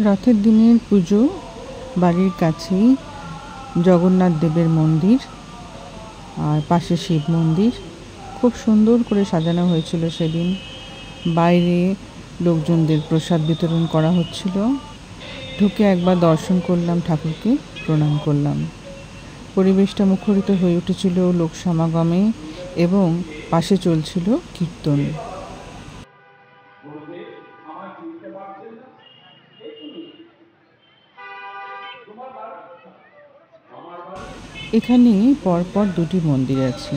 রথের দিনের পুজো বাড়ির কাছেই জগন্নাথ দেবের মন্দির আর পাশে শিব মন্দির খুব সুন্দর করে সাজানো হয়েছিল সেদিন। বাইরে লোকজনদের প্রসাদ বিতরণ করা হচ্ছিল। ঢুকে একবার দর্শন করলাম, ঠাকুরকে প্রণাম করলাম। পরিবেশটা মুখরিত হয়ে উঠেছিল লোক সমাগমে এবং পাশে চলছিল কীর্তন। এখানে পরপর দুটি মন্দির আছে,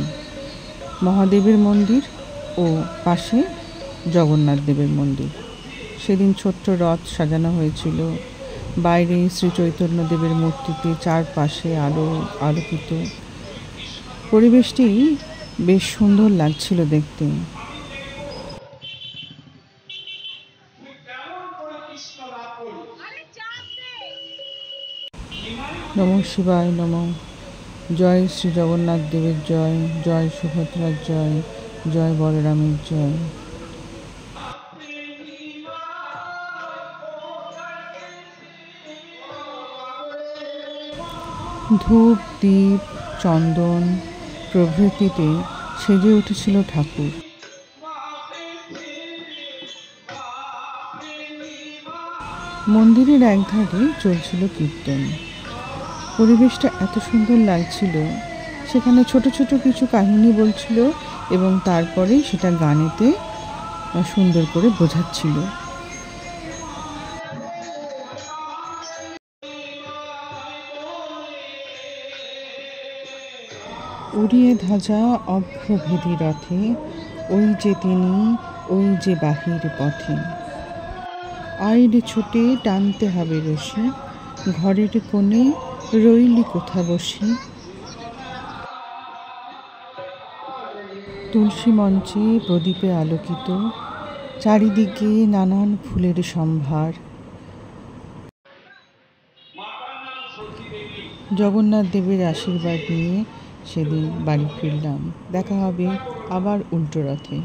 মহাদেবের মন্দির ও পাশে জগন্নাথ দেবের মন্দির। সেদিন ছোট্ট রথ সাজানো হয়েছিল। বাইরে শ্রী চৈতন্য দেবের মূর্তিতে চারপাশে আলোকিত। পরিবেশটি বেশ সুন্দর লাগছিল দেখতে। নমঃ শিবায় নমঃ। জয় শ্রী জগন্নাথ দেবের জয়, জয় সুভদ্রার জয়, জয় বলরামের জয়। ধূপ, দীপ, চন্দন প্রভৃতিতে সেজে উঠেছিল ঠাকুর। মন্দিরের একধারে চলছিল কীর্তন। পরিবেশটা এত সুন্দর লাগছিল। সেখানে ছোট ছোট কিছু কাহিনী বলছিল এবং তারপরে সেটা গানেতে সুন্দর করে বোঝাচ্ছিল। উড়িয়ে ধাজা অভ্রভেদী রথে, ওই যে তিনি, ওই যে বাহির পথে। আইরে ছুটে টানতে হবে রশি, ঘরের কোণে রইলি কোথা বসি। তুলসী মঞ্চে প্রদীপে আলোকিত, চারিদিকে নানান ফুলের সম্ভার। জগন্নাথ দেবের আশীর্বাদ নিয়ে সেদিন বাড়ি ফিরলাম। দেখা হবে আবার উল্টো রথে।